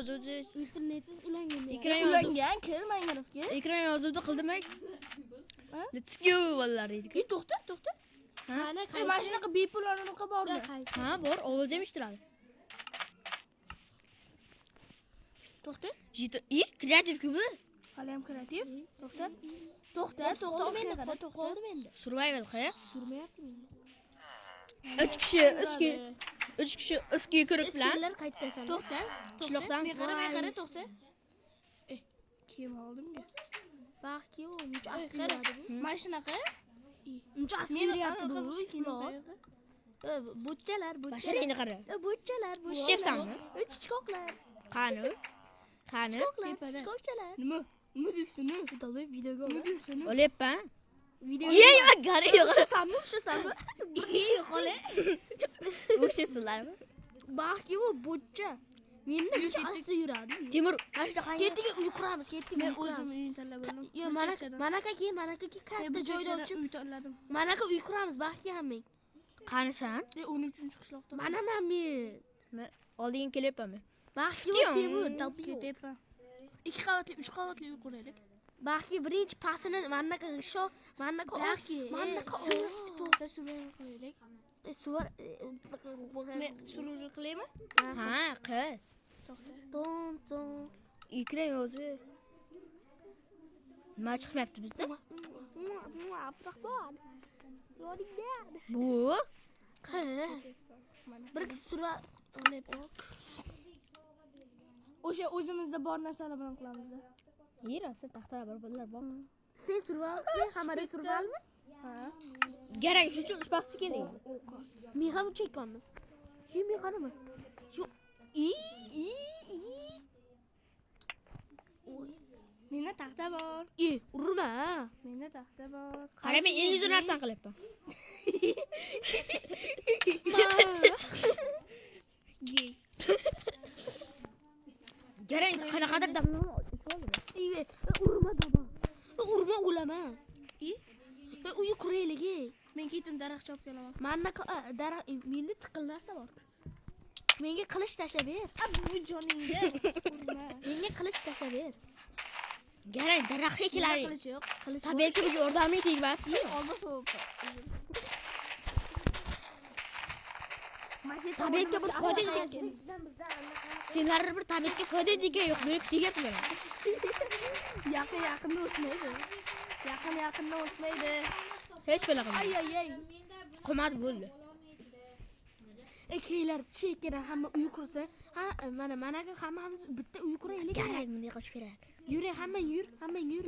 yozuvdi. Internetsiz ulangan. Ulangan kim Minecraftga? Ekran yozuvdi qildim-ay. Ha? Let's go vallahi deydi. To'xta. Qani Mana shunaqa bepul anaqa bormi? Ha, bor, ovoz ham eshitiladi. To'xta. Kreativ ku bu. Hali ham kreativ. To'xta. Qoldim endi. Survival qil. Surmayapti endi. 3 kishi ustiga kirib bilan. Senlar qaytasan. To'xta. Qishloqdan Qara, to'xta. Kim oldimga? Baxki u, uncha Qara. Mana shunaqa. uncha asliryapti bu kino. Bo'tchalar. Basharangni qara. Bo'tchalar. Chepsanmi? Chichqoqlar. Qani? Chichqoqchalar. Nima debsan? Davay videoga ol. Nima debsan? Olyapman. Ey, gari O'shasanmi? Qole. O'xshasizlarmi? Baxki u bo'tcha. Meni uncha asli yuradi. Temur, ketdik uy quramiz, ketdik. Men o'zim uyni tanlab oldim. Yo, manaka katta joyda o'chib uy tanladim. Manaka uy quramiz, baxtga hammang. Qanisan? 13-qishloqda. Manaman men. Oldinga kelyapman men. Baxtga Temur, ketyapman. 2 qavatli, 3 qavatli uy quraylik. Baxtga birinchi pasini manaka To'xta, survival qilaylik. Suvar. Men survival qilaymi? Ha, qil. To'xta. Tom. Ekran yozi. Nima chiqmayapti bizda? Bu? Qil. Bir sura O'sha o'zimizda bor narsalar bilan qilamiz-da. Yerasi taxtalar bor bormi? Sen survival, hamma survivalmi? Ha. Kerak, shu uchun ushpasti kerak. Men ham chekkanmi? Shu men qanimi? Shu Menda taxta bor. Urma. Menda taxta bor. Qara, men eng yuzini narsani qilyapman. Gey. Kerak, qanaqadir damni Steve, urma daba. urma o'laman. Uy quraylik. Men ketdim daraxt chopib kelaman. Menda daraxt, menda tiqil narsa bor. Menga qilich tashlab ber. Bu joningga urma. Menga qilich tashlab ber. Kerak, daraxtga kelar. Qilich yo'q. Qilich. Tabiatga biz o'rdamlik tegman. Olma so'p. Tabiatga bir foyda tegadi. Senlar bir tabiatga foyda tegadi yo'q, meni tegyapti. Yaqinda o'smaydi. Yaqinda o'smaydi. Hech bila qilmaydi. Ay. Qo'madi bo'ldi. Ekeylar chekera hamma uy qursa, managa hammamiz bitta uy quraylik. Kerak, bunday qilish kerak. Yuring, hammang yur.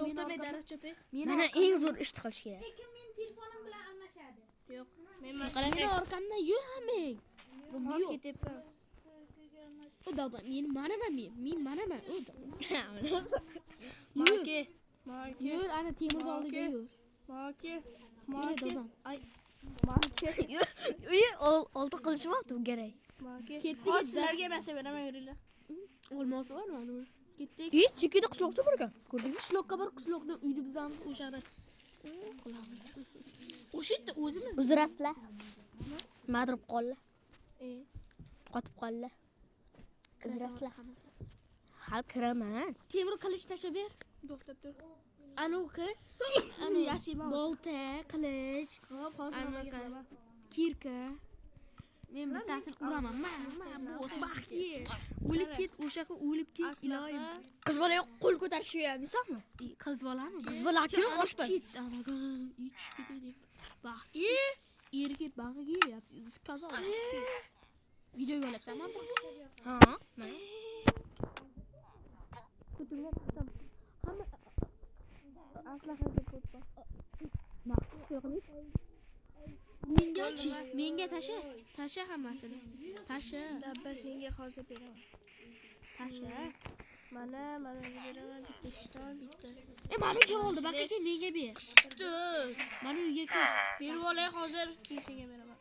To'xta, men daraxt chopay. Mana eng zo'r ish qilish kerak. Lekin men telefonim bilan almashadi. Yo'q. Men Meni orqamdan yur hammang. Yo'q ketyapman. Dalba, men manaman. Maki. Yur, ana Temurga oldiga yur. Maki. Ay. Uy, olti qilishmoqdi bu kerak. Maki. Ketdik. Sizlarga emas, beraman yuringlar. Olmosi bor mana. Ketdik. Chekida qishloqda borgan. Ko'rdingmi? Qishloqqa bor, qishloqda uyni buzamiz, o'shada. O'sha yerda o'zimiz. Uzrasizlar. Madrib qoldi. Qotib qoldi. Uzrasizlar. Hal kiraman. Temur qilich tashlab ber. To'xtab tur. Anuki, yasima. bolta, qilich, Hop, hozir anaqa kirka. Men bittasini uraman. Bu baxtli. O'lib ket, o'shaqqa o'lib ket, iloyim. Qiz bola yo'q, qo'l ko'tarish yo'qmisanmi? Qiz bolami? Qiz bola-ku oshpaz. Anaqa ich ketadi. Bax. Erkak bag'iga yeyapti. Сказал. Videoga olyapsanmi? Ha, mana. Hamma aslahaga ko'ppa. Menga tasha hammasini. Tasha. Dabba senga hozir beraman. Tasha. Mana beraman bitta ishton bitta. Mana kim oldi? Baqqa menga ber. Qisdi. Mana uyga kir. Berib olay hozir, keyin senga beraman.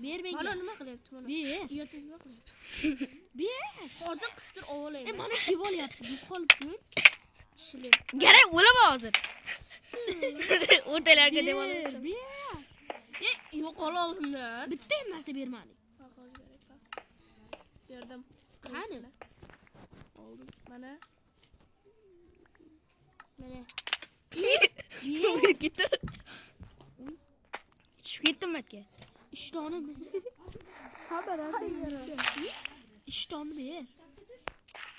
Ber menga. Mana nima qilyapti mana? Ber. Uyatsiz nima qilyapti? Ber. Hozir qistir ovolayman. Mana kim olyapti? Bu qolib ko'r. Shilib. Kerak, o'laman hozir. O'rtalarga deb olaman. Ber. Yo'q ola oldimda. Bitta ham narsa bermading. Berdim. Qani? oldim. Mana. Mana. Ketdi. Tushib ketdim aka. Ishtonim. Hamma narsa Ishtonni ber.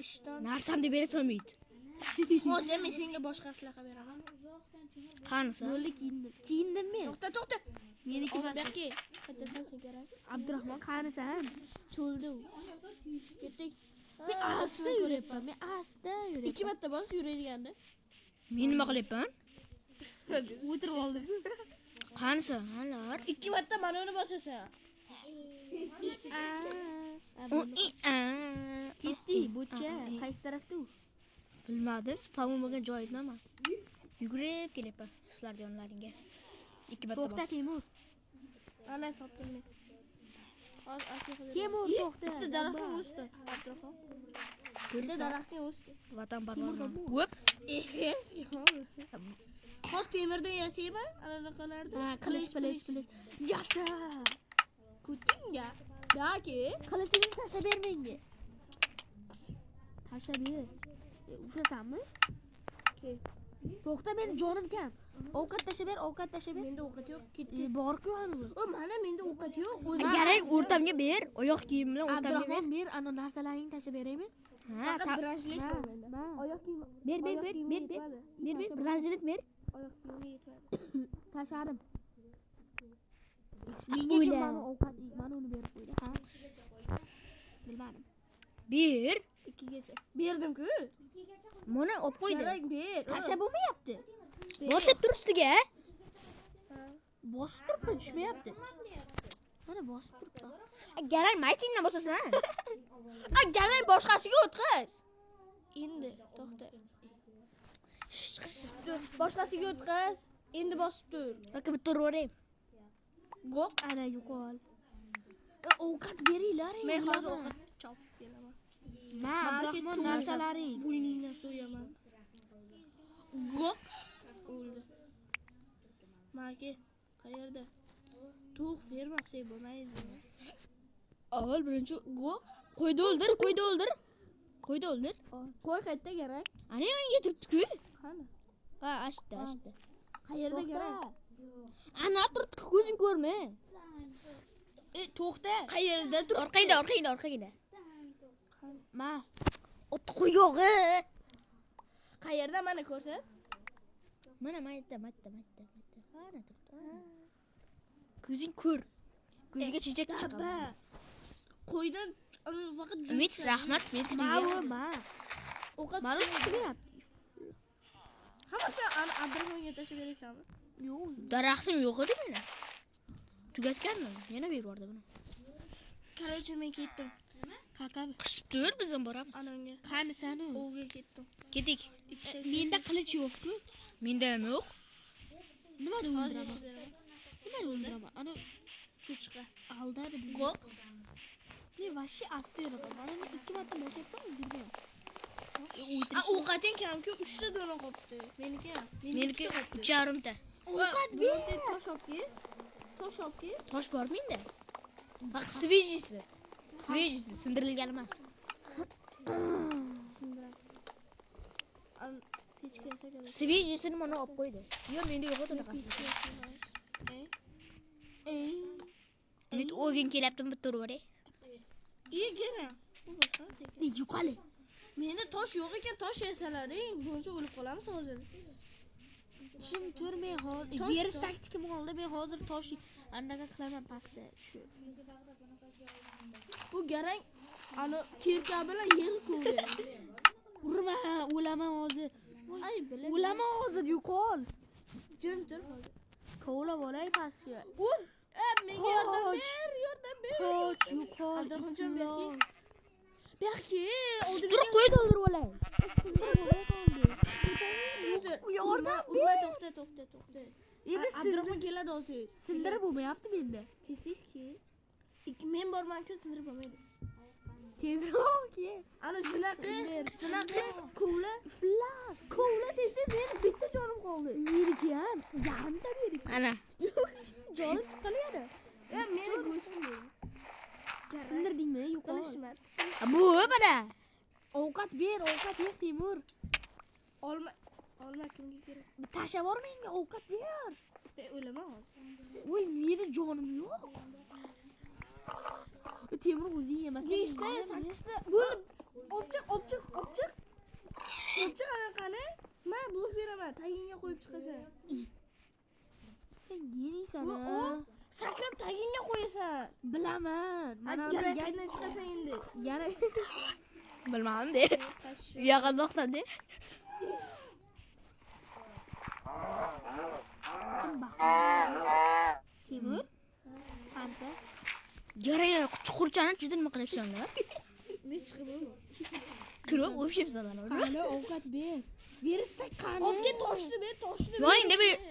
ishton. Narsamni berasan umid. Hozir men senga boshqa aslaqa beraman. Qanisi? Bo'ldi kiyindim men. To'xta. Meniki Olib bas. berki. Qaytadan sen kerak. Abdurahmon qanisan? Cho'lda u. Ketdik. Men asta yuribman. Men asta yuribman. 2 marta bos yuradiganda. Men nima qilyapman? O'tirib oldim. Qanisi? Halar. 2 marta mana uni bosasan. Ketdi, bo'cha. Qaysi tarafda u? Bilmadim, spam bo'lmagan joyidaman. Yugurib kelyapman sizlarning yonlaringga. 2 marta To'xta bos. Temur. Ana topdim men. Hozir asli Temur to'xta. bitta daraxtning o'sdi. Abdurahmon. Bitta daraxtning o'sdi. Vatan barbarman. Hop. Hozir temirda yasayman, anaqalarda. Ha, qilich. Yasa. Kutinga. Yoki Qilichini tashlab ber menga. Tashlab ber. Ushlasanmi? Ke. To'xta, meni jonim kam. Ovqat tashlab ber, ovqat tashlab ber. Menda ovqat yo'q. Bor-ku anavi. O mana menda ovqat yo'q. Garang o'rtamga ber, oyoq kiyim bilan o'rtamga ber. Abdurahmon ber, ana narsalaringni tashlab beraymi? Ha, Faqat branshlet bor menda. Ma. Oyoq kiyim. ber. Ber, branshlet ber. Oyoq kiyimga yetmadi. Tashladim. Menga kim mana ovqat, mana uni berib qo'ydi, ha? Bilmadim. Bir. 2gacha. Berdim-ku. Mana olib qo'ydi. Kerak ber. Tashlab bo'lmayapti. Bosib tur ustiga. Bosib turibdi, tushmayapti. Mana bosib turibdi. Garang maytingdan bosasan. Galay boshqasiga o'tqiz. Endi to'xta. Boshqasiga o'tqiz. Endi bosib tur. Aka bitta urib Go'q. Ana yo'qol. Ovqat beringlar. Men hozir ovqat chopib kelaman. Ma, Abdurahmon narsalaring. Bo'yningdan so'yaman. Go'q. O'ldi. Maki qayerda? To'q fermaqsak bo'lmaydi. Avval birinchi qo'ydi o'ldir. Qo'y qayerda kerak? Ana yonga turibdi-ku. Qani? Ha, ashta. Qayerda kerak? Ana turibdi, ko'zing ko'rma. To'xta. Qayerda tur? Orqangda. Ma, Ot qo'yog'i. Qayerda mana ko'rsat? Mana mayda. Mana turibdi. Ko'zing ko'r. Ko'ziga chechak chiqadi. Qo'ydan faqat Umid, rahmat, men ma. ovqat Mana tushmayapti. hammasi Abdurahmonga tashlab beraysanmi? Yo'q. Daraxtim yo'q edi meni. Tugatganman. Yana berib yubordi buni. Qaraychi, men ketdim. Qaqam. Qisib tur, biz ham boramiz. Ananga Qani sani? ovga ketdim. Ketik. Menda qilich yo'q-ku. Menda ham yo'q. Nimani Hozir o'ldiraman? yechib beraman. Nimani o'ldiraman? Ana Cho'chqa. aldadi bizni. Go'q. Men vashi asli yuraman. Mana men 2 marta bosyapman, bilmayman. Ovqating kam-ku, 3 ta dona qopti. Meniki ham. Meniki 3,5 ta. Ovqat ber. Tosh olib kel. Tosh bor menda. Bak, svejisi sindirilgan emas. Sindiram. Pechka yasagan. Svejisini mana olib qo'ydi. Yo, menda yo'q edi unaqa. Umid o'g'ing kelyaptimi, bitta urib yuboray. Gena. Yo'qali. Menda tosh yo'q ekan, tosh yasalaring. Buncha o'lib qolamiz hozir. Ishim ko'rmay hozir. Tosh- Berish taktikim oldi. Men hozir tosh anaqa qilaman pastda. Shu. Bu garang ana kirka bilan yer ko'rdi. Urma, o'laman hozir. Ay, bilan. O'laman hozir, yo'qol. Jim tur hozir. Kovlab olay pastga. Menga yordam ber. Qoch, yo'qol. Abdurahmonjon berki. Berki, Tur qo'ydi o'ldirib olay. Yordam ber. To'xta. Endi Abdurahmon keladi hozir. sindirib bo'lmayapti menda. Tez-tezki. Men borman-ku sindirib bo'lmaydi. Tezroq ke. Ana shunaqa kovla. Flash. Kovla tez-tez meni bitta jonim qoldi. Meniki ham. Yarimta meniki. Ana. Joni tiqilyapti. Meni go'shtim. Sindirdingmi? Yo'qol. Qilishmadi. Bu mana. Ovqat ber, ovqat yer Temur. Olma kimga kerak? Tashlab yubor menga ovqat ber. O'lama hozir. Voy, meni jonim yo'q. Temur o'zing yemasang. Nechta? 8ta. Bo'lib obchiq. Obchiq qani? Men blok beraman. Tagingga qo'yib chiqasan. Sen yeniysan. Sakrab tagingga qo'yasan. Bilaman. Mana Qayerdan chiqasan endi? yana Bilmadim de. Uyoqqa do'xsan de. Temur. Qancha? Yaraya chuqurchani chizdin nima qilyapsanlar? Ne chiqib? Kirib o'pishibsan ana. Qani ovqat ber. Bersak qani? Obga toshni ber.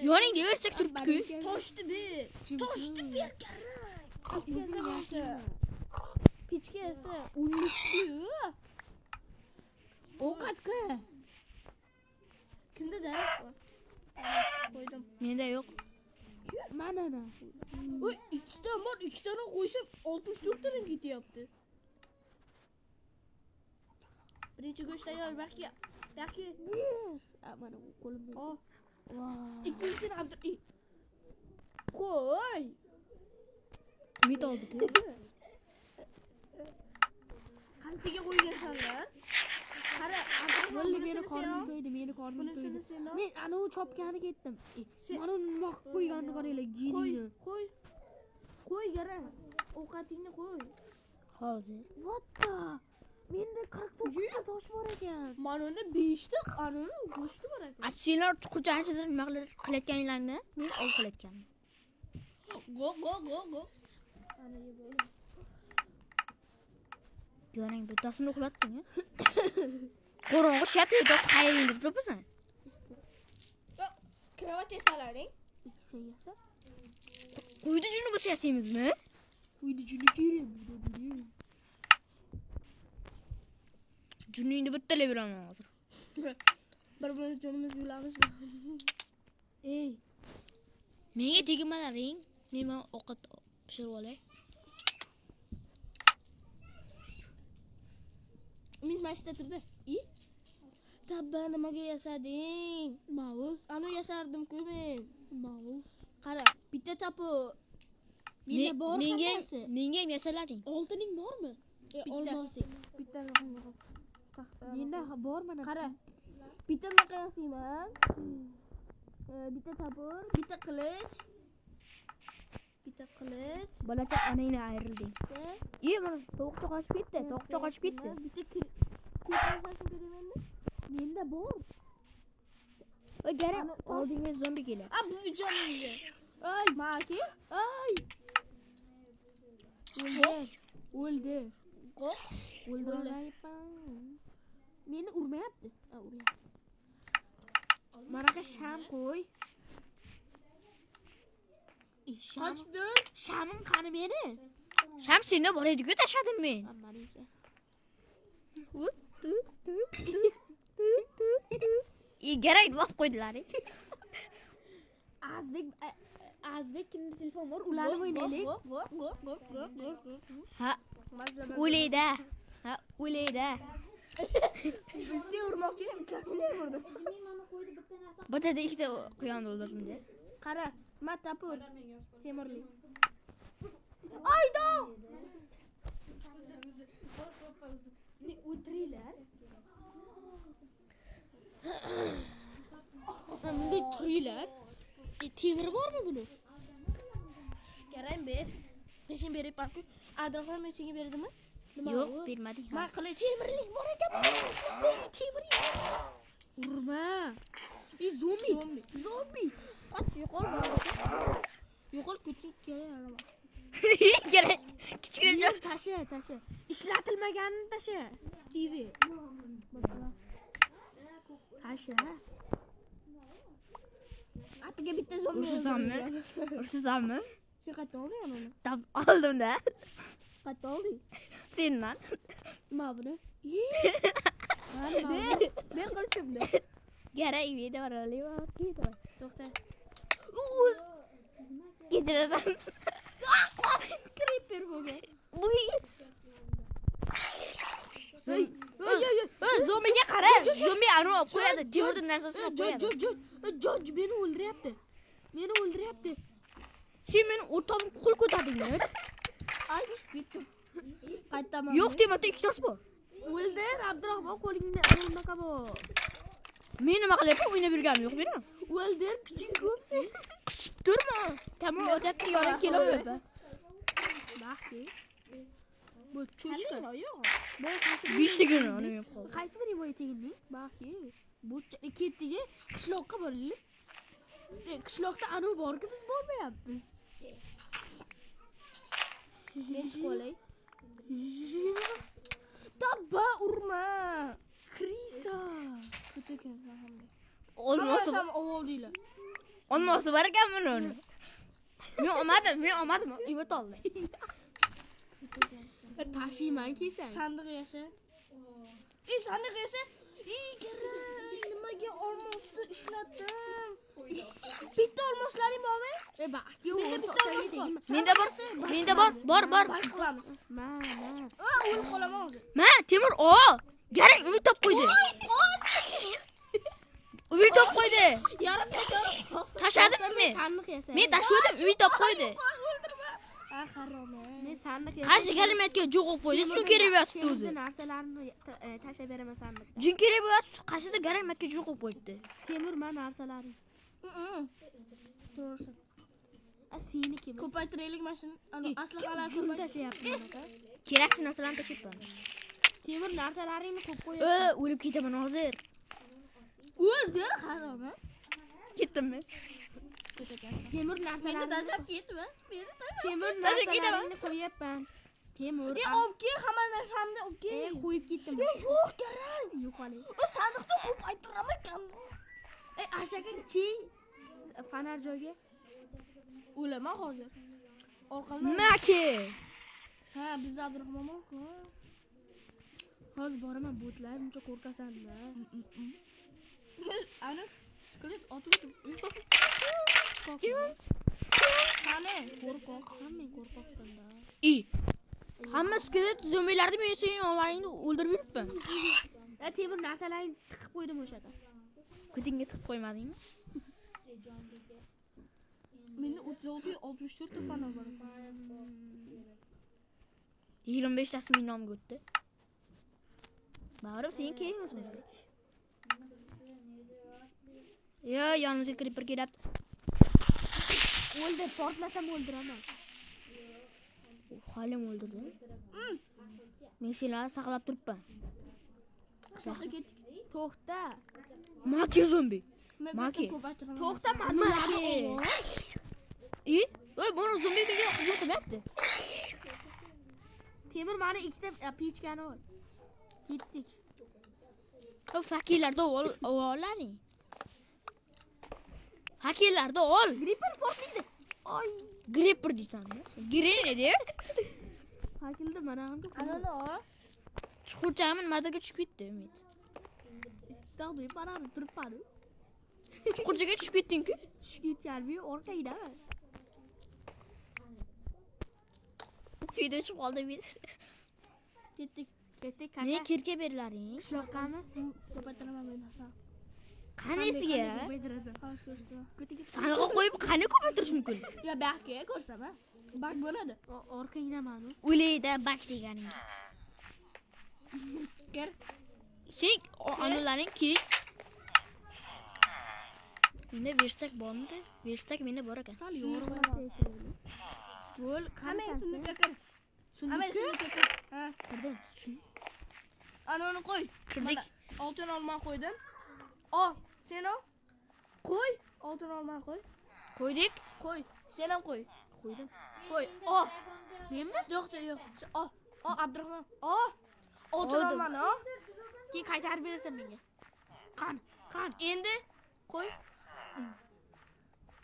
Yoningda bersak turibdi-ku. Toshni ber. Toshni ber kerak. Pichkasi. Ullikku. Ovqat qil. Kimda darak bor? Qo'ydim. Menda yo'q. Mana. Voy, ikkita bor, ikkitani qo'ysam 64 tadan ketyapti. Birinchi go'sht tayyor, balki. Mana qo'limda. Oh, Voy. ikkinchisini qo'y. Umid oldik-ku. Qanchaga qo'ygansanlar? Qara, Bo'ldi, meni qornim to'ydi. Bunisini sen ol. Men anavi chopgani ketdim. Mana nima qilib qo'yganini qaranglar, genini. Qo'y gara. Ovqatingni qo'y. Hozir. What the? Menda 49 ta tosh bor ekan. Mana unda 5 ta anoni go'shti bor ekan. Senlar chuqurchani chizib nima qilayotganinglarni men ol qilayotganman. Go. Ana yeb ol. Yo'ning bittasini uxlatding-a? Qorong'i shapib qayringda to'pasan. Kravat yasalaring. Ikkisi yasa. Quyida juni bo'lsa yasaymizmi? Uyda juni kerak. Juningni bittalab beraman hozir. Bir-birimiz jonimizni yulamiz. Ey, Menga tegmalaring. Men ovqat pishirib olay. Men mashta turdi. Tabba nimaga yasading? mau. Anu yasardim-ku men. Mau. Qara, bitta tapu. Menda bor hammasi. Menga ham yasalaring. Oltining bormi? Olmosi. Bitta Menda bor mana. Qara. Bitta naqa yasayman. Bitta tabur, bitta qilich. Bolacha onangni ayirilding. Mana tovuqcha qochib ketdi. Bitta qilich beraman. Menda bor. Voy gara, oldingga zombi kelyapti. Bu joningga. Ay, maki. Ay. O'ldi. Qo'q. Meni urmayapti. Uryapti. Manaqa sham qo'y. Qochdi. Shamim qani meni? Sham seni bor edi-ku tashladim men. Meniki. Garak deb qo'ydilar. Azbek kimda telefon bor? Ularni o'ynaylik. Ha. O'layda. Bitta urmoqchi edim, kalini urdim. Botada ikkita quyon o'ldirdim-da. Qara, men tapur. Temurli. Aydo! Ne o'tiringlar. Bunday turinglar. Temir bormi buni? Kerak ber. Men sen beribman-ku. Adroxon men senga berdimmi? Yo'q, bermading. Men qilich temirlik bor ekan. Temir. Urma. Zombi. Qoch, yo'qol. Yo'qol ko'chib kelayapman. Garak. Kichkina Tasha. Ishlatilmaganini tasha. Stevie. Tasha. Atiga bitta zombi. Ursizammi? Sen qayerdan olding uni? Tab oldim-da. Qayerdan olding? Sendan. Nima buni? Men qilichimda. Garak video rolik bor. To'xta. Ketirasan. Creeper bo'lgan. Uy. Zombiga qara. Zombi anu olib qo'yadi. Devorda narsasini olib qo'yadi. Joj meni o'ldiryapti. Meni o'ldiryapti. Sen meni o'rtamga qo'l ko'tardingmi? Ay, bitdim. Qaytaman. Yo'q, demakda ikkitasi bor. O'ldir Abdurahmon qo'lingni unaqa bor. Men nima qilyapman? O'ynab yurganim yo'q meni. O'ldir kuching ko'p sen. Qisib turma. Kamol o'tayapti, yoring kelaveradi. Baxti. Bu cho'chqa. Yo'q. 5 ta kuni uni yeb qoldi. Qaysi bir rivoyat teginding? Baxti. Bu ketdigi qishloqqa boraylik. Qishloqda anu borki biz bormayapmiz. Men chiqib olay. Tabba urma. Krisa. Olmosi, Ham ovol deylar. olmosi bor ekanmi uni? Men olmadim. Ibat oldi. Tashiymanki sen. Sandiq yasa. Sandiq yasa. Kerak. Nimaga olmosni ishlatdim? Bitta olmoslaring bormi? Baxti. Menda bitta olmos bor. Menda bor. Bak qilamiz. Ma. O'lib qolaman hozir. Ma, Temur, garang umid top qo'ydi. Umid top qo'ydi. Yarim tashar. Tashladim men. Sandiq yasa. Men tashladim, umid top qo'ydi. O'ldirma. Haroma. Men sandiq yasa. Qarshi kalimatga jo'q qo'ydi. Shu kerak emas o'zi. Narsalarni tashlab beraman sandiq. Jun kerak emas, qarshida kalimatga jo'q qo'ydi. Temur men narsalarim. To'g'ri. Seniki emas. Ko'paytiraylik mashina. Aslahalar Shuni ko'paytir. tashlayapman aka. Kerakchi narsalarni tashlab qo'y. Temur narsalaringni ko'p qo'yapsan. O'lib ketaman hozir. O'ldir haroma. Ketdimmi? Temur Meni narsalaringni tashlab ketma. Meni tashlab. Temur Tashlab ketaman. narsalaringni qo'yapman. Temur. Obke, hamma narsamni obke. Qo'yib ketdim. Yo'q, kerak. Yo'qoling. O sandiqda ko'paytiraman ekan. Ashaka ki fanar joyga. O'laman hozir. Orqamdan. Maki. Ha, biz Abdurahmonku. Hozir boraman botlar, buncha qo'rqasan-da. Ana, skelet otib Qani, Qo'rqoq, hamma qo'rqoqsan-da. Hamma skelet zombilarni men sening onlaringni o'ldirib yuribman. Temur narsalaringni tiqib qo'ydim o'shada. Ko'tingga tiqib qo'ymadingmi? meni 36 64 ta pana bor. 25 tasi mening nomimga o'tdi. Baribir sen kerak emasmi? Yo, yonimizga creeper kelyapti. O'ldir, portlasam o'ldiraman. Halim o'ldirdim. Men senlarni saqlab turibman. Qishloqqa ketdik. To'xta. Maki zombi. Men Maki. ko'paytiraman. To'xta, Maki. Voy, buni zombi menga hujum qilyapti. Temur meni ikkita pichkani ol. Ketdik. O fakirlarda olaring. Hakillarda ol. Gripper portlaydi. Ay, Gripper deysanmi? Gren edi. Fakilda mana hamda. anani ol. Chuqurchami nimaga tushib ketdi Umid. Dag'day parani turibman. Chuqurchaga tushib ketding-ku. Tushib ketganmi? Orqaydami? Suyda tushib qoldim men. Ketdik. Ketdik Men kaka. kirka berlaring. Qishloqqami? Ko'paytiraman men hasan. Qanisiga? Ketdik. Sanqqa qo'yib qani ko'paytirish mumkin? Ya bakka ko'rsam-a. Bak bo'ladi. Orqangdamanu. O'layda bak deganing. Kel. Sen anularing kerak. Menda versak bormi-da? Versak menda bor ekan. Sal yorug'lar. Bo'l, Hamma qani sundukka kir. Hamma sundukka kir. Ha, kirdim. anani qo'y. Kirdik. Oltin olma qo'ydim. Sen ol. Qo'y. Oltin olma qo'y. Qo'ydik. Qo'y. Sen ham qo'y. Qo'ydim. Qo'y. Menmi? Yo'q. Abdurahmon. Oltin Oldim. olmani, Keyin qaytarib berasan menga. Qani? Endi qo'y.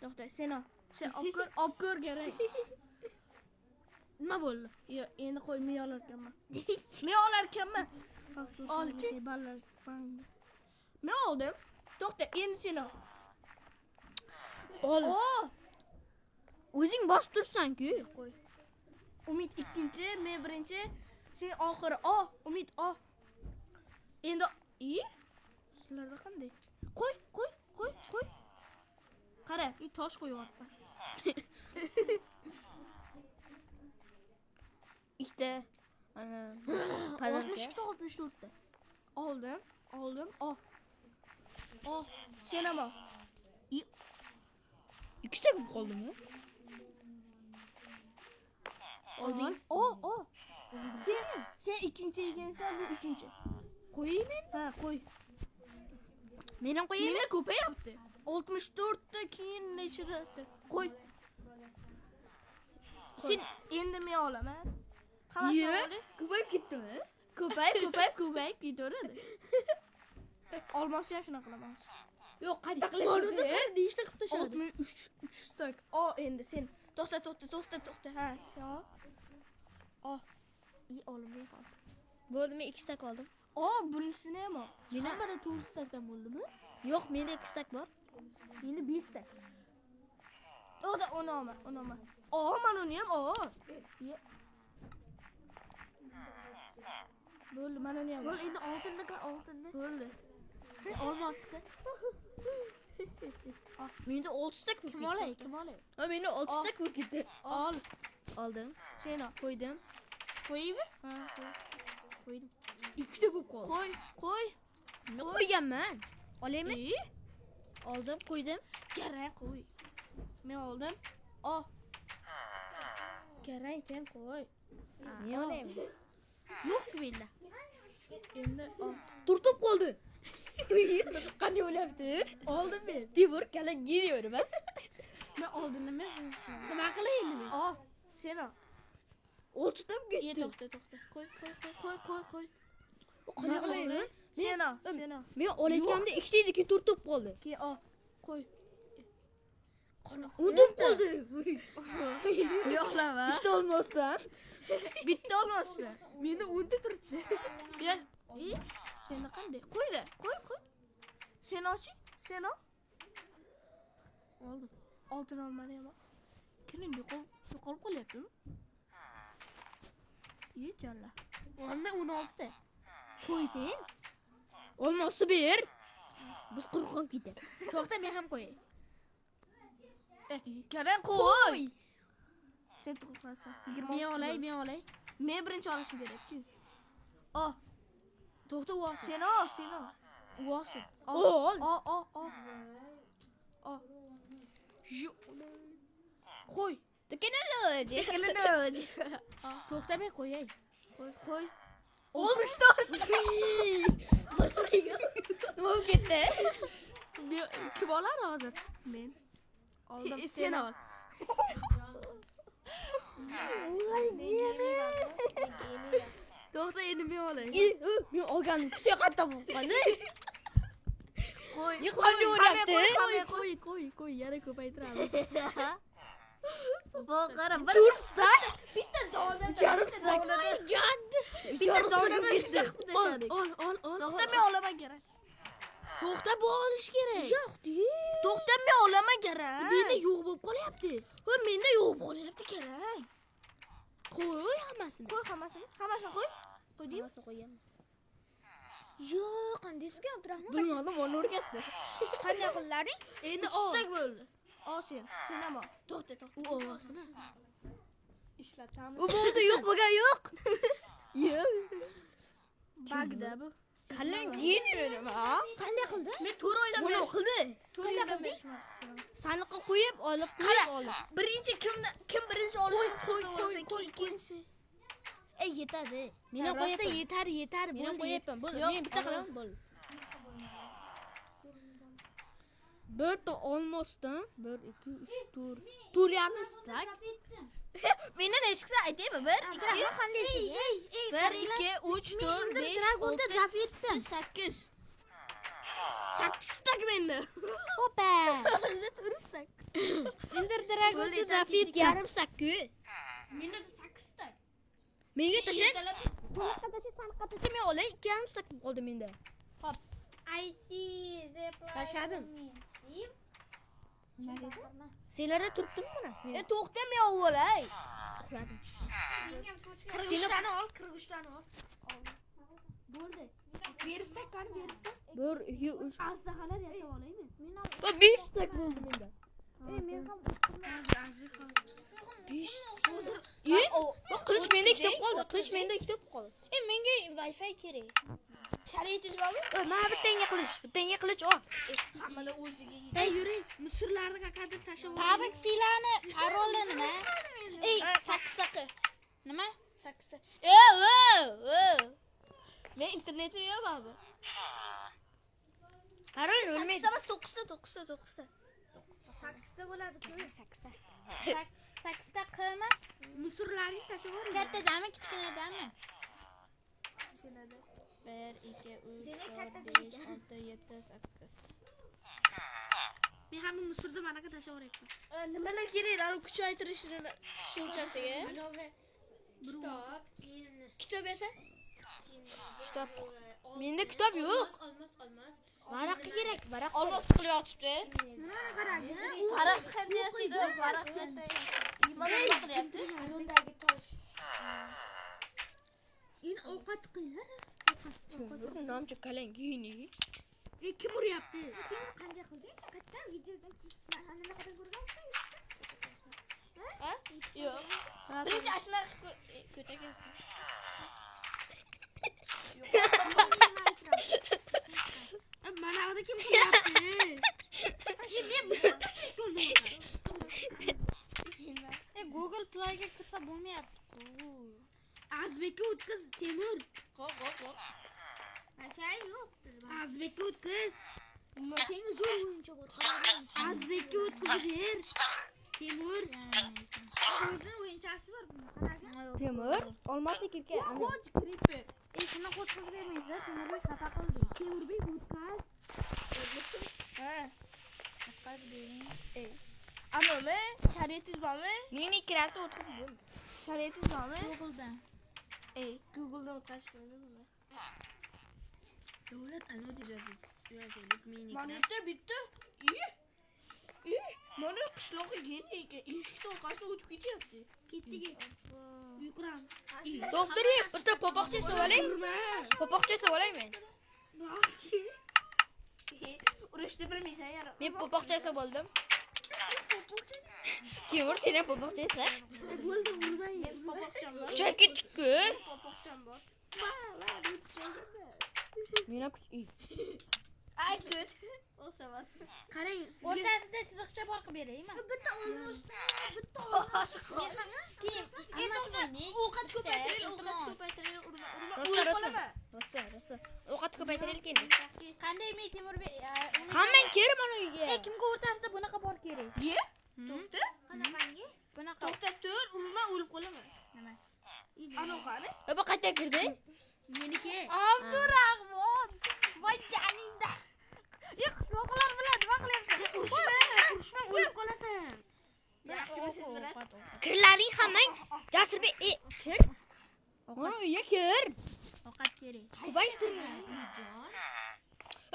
To'xta, sen ol. Sen olib ko'r kerak. Nima bo'ldi? Yo'q, endi qo'y, men olarkanman. Men olarkanman. Olchi. Ballar. Men oldim. To'xta, endi sen ol. Ol. O'zing bosib tursan-ku. Qo'y. Umid ikkinchi, men birinchi, sen oxiri. Umid, Endi sizlarda qanday? Qo'y. Qara. Tosh qo'yyapman. ikkita ana pazarga 62 ta. Oldim. Oh. Sen ham ol. ikkita bo'lib qoldimi? Olding. Sen ikkinchi ekansan, bu uchinchi. Qo'yaymi? Ha, qo'y. Men ham qo'yaymi? Meni ko'payapti. 64 ta keyin nechiradi? Qo'y. Sen endi men olaman. Hammasini oling. Ko'payib ketdimi? Ko'payib ketaveradi. Olmasa ham shunaqa qilamiz. Yo'q, qayta qilasiz. Nechta qilib tashladi? 63 stak. Endi sen to'xta. Ha, sen ol. Olimay qoldi. Bo'ldi, men 2 stak oldim. Bunisini ham ol. Meni mana 4 takdan bo'ldimi? Yo'q, menda 2 stak bor. Meni 5 ta. Uni olma. Mana uni ham ol. Bo'ldi, mana uni ham. Bo'l, endi oltinni. Bo'ldi. Olmasdi. Menda 6 stak bo'lib Kim olay? Ha, menda 6 stak bo'lib ketdi. Ol. Oldim. Sen ol. Qo'ydim. Qo'yaymi? Ha, qo'y. Qo'ydim. 2 ta bo'lib qoldi. Qo'y. Men qo'yganman. Olaymi? Oldim, qo'ydim. Garang qo'y. Men oldim. Ol. Garang sen qo'y. Men olaymi? Yo'q menda. Endi ol. Turtib qoldi. Qanday o'lyapti? Oldim men. Devor kala geliyorum ben. Men oldin nima qilay endi men? Ol. Sen ol. Olchitam ketdi. To'xta. Qo'y. Qanday qilaymi? Sen ol. Men olayotganda ikkita edi, keyin turtib qoldi. Keyin ol. Qo'y. Unutib qoldi. Yo'qlama. Ikkita olmasdan. Bitta olmasdi. Meni 10 ta turibdi. Ya, seni qanday? Qo'ydi. Qo'y. Sen oching. Sen ol. Oldim. Oltin olmani ham ol. Kiring yo'qolib qolyaptimi? Yechalla. Onda 16 ta. Qo'y sen. Olmasa ber. Biz qo'rqib ketdik. To'xta, men ham qo'yay. Qarang qo'y. Sen to'xtasan. Men olay. Men birinchi olishim kerak-ku. Ol. To'xta, u olsin. Sen ol. U olsin. Ol. Ol. Qo'y. Tekinaloji. To'xta, men qo'yay. Qo'y. 64. Masriga. Nima bo'lib ketdi? Kim oladi hozir? Men. Oldim. Sen ol. To'xta, endi men olay. Men olganim kuchga qatta bo'lib qoldi. Qo'y. Qanday o'lyapti? Qo'y, yana ko'paytiramiz. Bu qara bir 4 stak. bitta dona. Yarim stak. Bitta dona ketdi. Ol. To'xta, men olaman kerak. To'xta, bu olish kerak. Yo'q-di. To'xta, men olaman kerak. Menda yo'q bo'lib qolyapti. Menda yo'q bo'lyapti kerak. Qo'y hammasini. Qo'y hammasini. Qo'y. Qo'ydingmi? Qo'yganman. Yo'q, qanday sizga Abdurahmon? Bilmadim, onu o'rgatdi. Qanday qillaring? Endi Ustak bo'ldi. Ol sen ham ol. To'xta. u ovosini. Ishlatamiz. U bo'ldi, yo'q bo'lgan yo'q. Yo'q. Bagda bu. Qallang yeymiyorum ha. Qanday qildi? Men to'rt oydan Buni qildi. Qanday qildi? Sandiqqa qo'yib, olib oldi. Birinchi kim birinchi olishi qo'y. Ikkinchi. Yetadi. Meni qo'ysa yetar, Men bo'ldi. qo'yapman, bo'ldi. Yo'q, Men bitta qilaman, bo'ldi. Bitta olmasdan 1 2 3 4. 4,5 stak. Mendan eshitsa aytaymi? 1 2 qandaysiga? 1 2 3 4 5 Dragonda zaf etdim. 8. 8 stak menda. Hopa. Turistak. Endi Dragonda zaf etgan. Yarim stak-ku. Menda 8 stak. Menga tashlang. Sandiqqa tashlay, men olay. 2,5 stak qoldi menda. Hop. Tashladim. Senlarda turibdimi buni? To'xta, men olay. Uxladim. 43 tani ol. Bo'ldi. Berstak qani berstak. 1 2 3 Ajdahalar yashab olaymi? Men ham va 5 stak bo'ldi menda. men ham Azbek hozir. 5 hozir. Qilich menda kitib qoldi. Qilich menda kitib qoldi. menga Wi-Fi kerak. Shariatingiz bormi? Mana bittanga qilich ol. Hammada o'ziga yetadi. Ey yuring, musurlarni qaqadir tashlab Tabiksilarni paroli nima? Ey, saksaqi. Nima? Saksa. Men internetim yo'q baribir. Qarang, o'lmaydi. Saksada 9ta. 8ta bo'ladi-ku, 8ta. 8ta qilma. musurlarni tashlab yuring. Kattadami, kichkinadami? Kichkinada. 1 2 3 Demak, 4 katta 5 6 7 8. Men ham musurni manaqa tashlab yuryapman. Nimalar kerak? Uni kuchaytirish tushunchasiga. Kitob, keyin Kitob esa? Kitob. Menda kitob yo'q. olmos. Varaq kerak, varaq. Olmos qilib yotibdi. Nimani qarang? Varaq qaniyasida varaq qildi. Nima qilyapti? Undagi tosh. In ovqat qilinglar. Nomcha kalangini. Kim uryapti? Kim qanday qilding? Katta videoda nima qilib ko'rgansiz? Ha? Yo'q. Birinchi ashna ko'takansan. Mana orada kim qilyapti? Men musur tashlab ko'rdim. Google Play ga kirsa bo'lmayapti-ku. Azbekka o'tkiz, Temur. Qo'q. Nashay yo'q. Azbekka o'tkiz. Senga zo'r o'yinchoq bor. Azbekka o'tkizib ber. Temur. O'zini o'yinchasi bor buni. Qanaqa? Temur, olmosni kirka. Qo'ch kriper. Shuni qo'shib bermaysizlar, Temurbek xafa qildi. Temurbek o'tkaz. Ha. Qad bering. Ammo shariatingiz bormi? Meni kirarda o'tkazib bo'ldi. Shariatingiz bormi? Google'dan. Google'dan o'tkazish bo'ladi. Davlat anodi yozaylik meni. Mana bitta. Mana qishloqqa kelgan ekan. Eshikdan orqasidan o'tib ketyapti. Ketdik. Yuquramiz. Doktor, bitta popoqcha so'raylik. Popoqcha so'raylik men. Urishni bilmaysan yana. Men popoqchasi bo'ldim. Temur, sen ham popoqchasi. Bo'ldi, urmay. Popoqcham bor. Kuchalga chiqku. Popoqcham bor. Mena kuch. Ay good. O'saman. Qarang, sizga O'rtasida chiziqcha bor qilib beraymi? bitta olmos. Keyin Ovqat ko'paytiring, urma. Rosa. Ovqat ko'paytiraylik endi. qanday men Temurbek Hammang ker mana uyga. kimga o'rtasida bunaqa bor kerak? Ye? To'xta. Qanaqangi? Bunaqa. To'xta tur, urma, o'lib qolaman. Nima? Ana qani? Baba qayta kirdi? Meniki. Abdurahmon. Voy janinda. Qishloqlar bilan nima qilyapsan? Urishma, o'lib qolasan. Yaxshimi siz bilan? Kirlaring hammang. Jasurbek, kir. Mana uyga kir. Ovqat kerak. Ko'paytiring.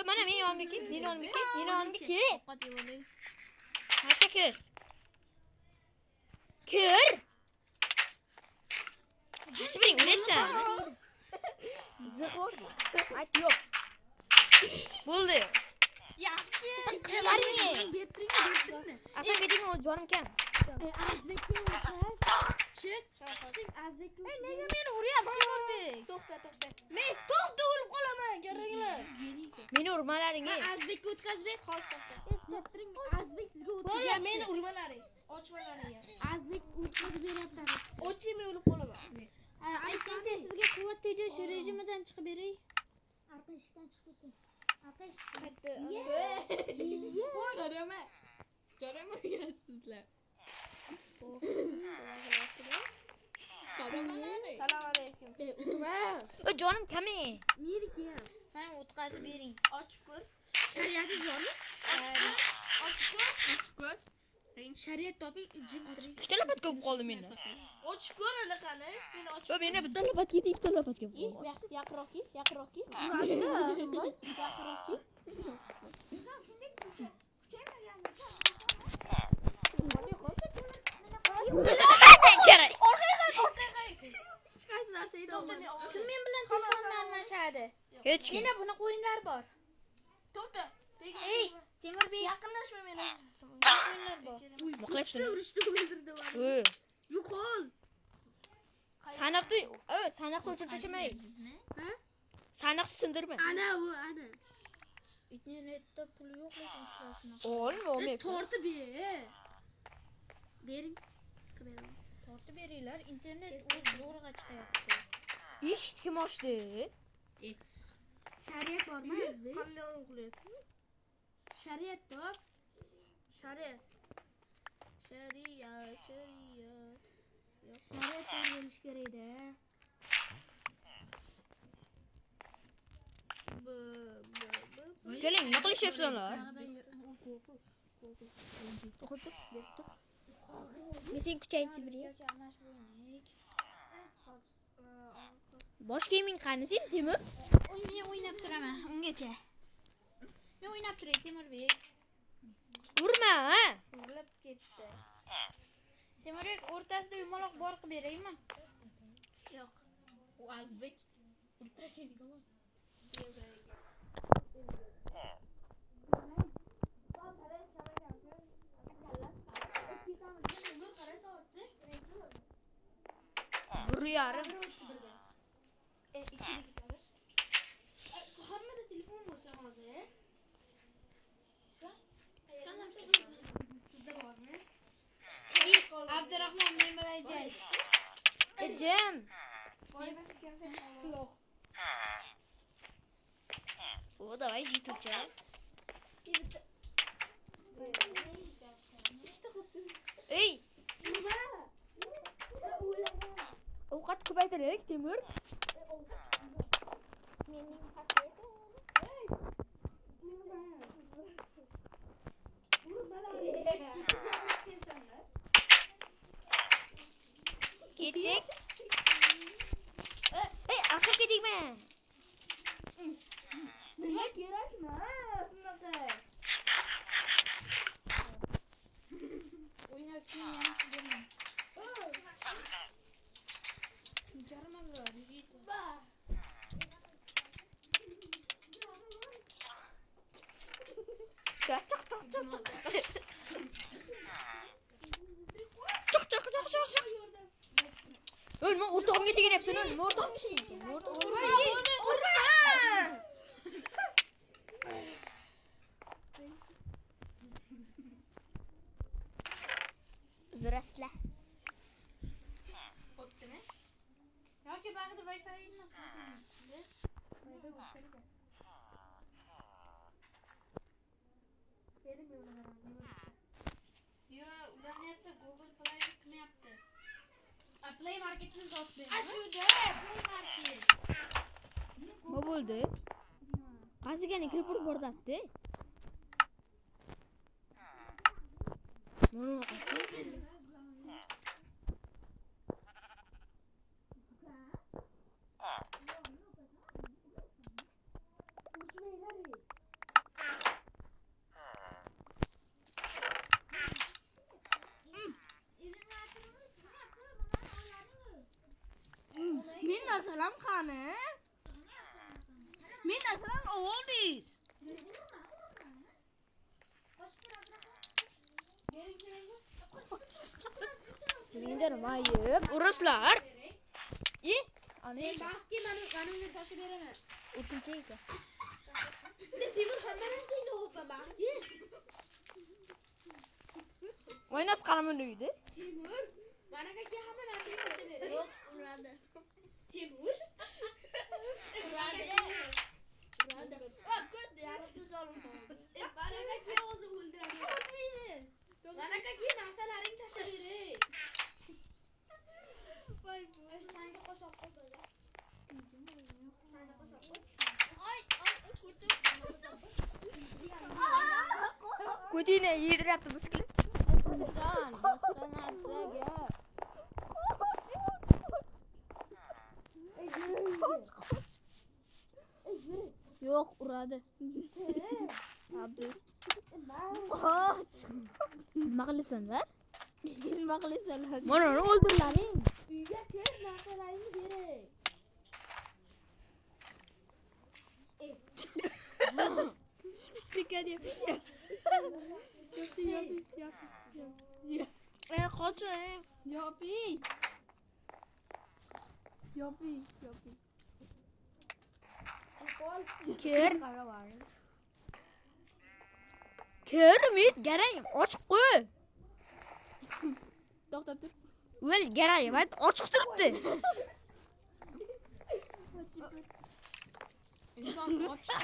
Mana men yonimga kel, men yonimga kel. Ovqat yeb olay. Qayta kir. Kir. Jasurbek, o'lyapsan. Zig'or. Ayt yo'q. Bo'ldi. Yaxshi. Qishlaring. Betring. Asa keting o jonim kam. Azbekka o'tkaz. Chiq. Azbekka. Nega meni uryapti Temurbek? To'xta. Men to'xta o'lib qolaman, garanglar. Meni urmalaring. Azbekka o'tkaz ber. To'xta. Betring. Azbek sizga Bo'la, o'tkaz. meni urmalaring. Ochmalaring. Azbek o'tkazib beryapti. Ochimay o'lib qolaman. Aytingchi sizga quvvat tejash rejimidan chiqib beray. Arqa eshikdan chiqib ketdi. Arqa Qaytdi. Qarama. Qaramayapsizlar. Salom alaykum. O jonim kam. Meniki ham. Men o'tkazib bering. Ochib ko'r. Shariatingiz bormi? Ochib ko'r. Shariat toping, jim o'tiring. Ikkita lapat ko'p qoldi menda. Ochib ko'r anaqani. Meni ochib. Va meni bitta lapat ketdi, ikkita lapat ko'p qoldi. Yaqroqki. Uradi. Yaqroqki. Kerak. Hech qaysi narsa To'xta, Kim men bilan telefonni almashadi? Hech kim. Yana buni Temurbek Yaqinlashma meni. o'yinlar bor. Nima qilyapsan? Urishni o'ldirdi bani. Yo'qol. Saniqni o'chirib tashamay. Saniqni sindirma. Ana bu, ana. Internetda pul yo'q lekin ishlashni. Olmayapsan. Tortib ber. Bering. Tortib beringlar, internet o'z zo'rg'a chiqyapti. Eshit kim ochdi? Shariat bormi o'zbek? Qanday o'g'layapti? Shariat top. Shariat. Shariat bo'lish kerak-da. Keling, nima qilishyapsizlar? Men seni kuchaytirib beray. Bosh kiyiming qani sen, Temur? Men o'ynab turaman ungacha. Men o'ynab turay Temurbek. Urma, ha? Urilib ketdi. Temurbek o'rtasida yumaloq bor qilib beraymi? Yo'q. U Azbek ultrashadigan. Bir yarim. Hammada telefon bo'lsa hozir. Bizda bormi? Abdurahmon men bilan jang. Jim. O, давай YouTube-cha. Ey, ovqat ko'paytiraylik, Temur. Ketdik. Ey, asab ketdikmi? Nima kerakmi? Shunaqa. O'ynab keyin berman. Jarmalar, yigit. Chiq. Ey, nima o'rtog'imga teginyapsan? Nima o'rtog'imga teginyapsan? Zrasla. O'tdimi? Yoki bag'ida Wi-Fi'ni Yo, ularni Google Play qilmayapti. Play Marketni topdi. Shuda Play Market. Nima bo'ldi? Qasigani kirib bordi. Mana Men nasalam qani? Men nasalam oldiz. Menda nima yeb? Uruslar. Sen baxtga menimga toshib beraman. O'tkinchi ekan. Temur hamma narsani o'pa baxtga. O'ynas qalamin uyda. Temur, manakaga hamma narsani toshib beraman. Yo'q, uradi. Temur. Uradi. Ko'rdi, yarim zolim qoldi. Manakaga o'zi o'ldiradi. O'ldiradi. Manakaga narsalaring tashlab beray. Voy, Sanga qo'shib qo'y. Sanga qo'shib qo'y. ko'rdim. Ko'tina yedirapti biskili. Yo'q, uradi. Abdu. Qoch. Nima qilyapsanlar? Nima qilyapsanlar? Mana o'ldirlaring. Uyga kir, narsalaringni beray. Chekadi. Qoching. Yoping. Kir. Kir Umid, garang ochiq qo'y. To'xta tur. Vel garang, men ochiq turibdi. Inson ochiq.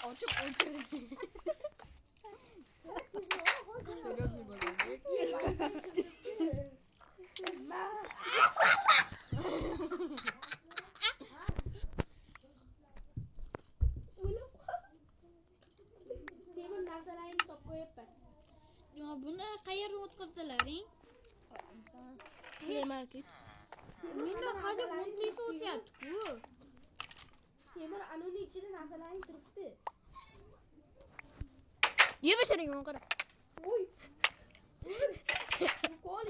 Ochiq o'chirdi. Temir narsalarini solib qo'yapman. Yo, buni qayerga o'tkazdilaring? Temirki. Menda hozir bunisi o'tyapti-ku. Temir anuni ichida narsalaring turibdi. Yebasharing men qara. Voy. Qo'l.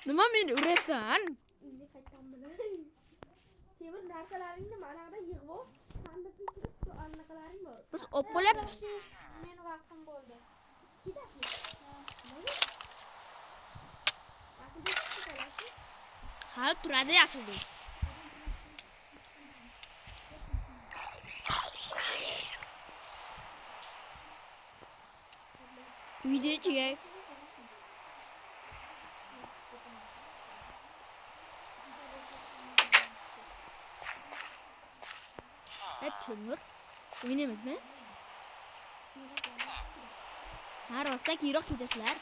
Nima meni uryapsan? Temir narsalaringni mana yerda yig'ib ol. Sandiqqa kirib shu allaqalaring bor. Biz olib qolyapmiz. Meni vaqtim bo'ldi. Ha, turadi Yasildek. Video chigay. Timur. O'ynaymizmi? Ha, rostdan keyinroq ketasizlar.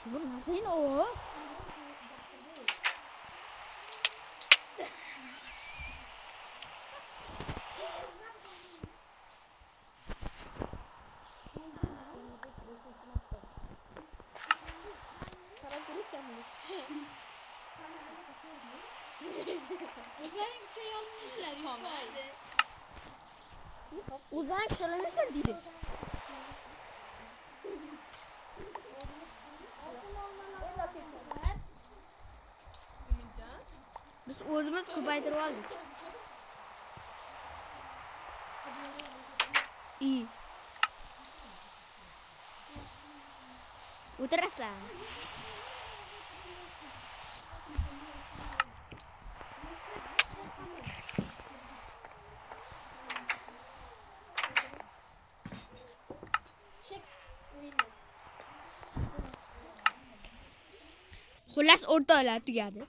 Timur, narsangni ol. Sana keraksanmiz. O'zlaring ucha olmaysizlar, yo'q. O'zing shalamaslar deydi. Biz o'zimiz ko'paytirib oldik. İyi. O'tirasizlar. Xullas o'rtoqlar tugadi.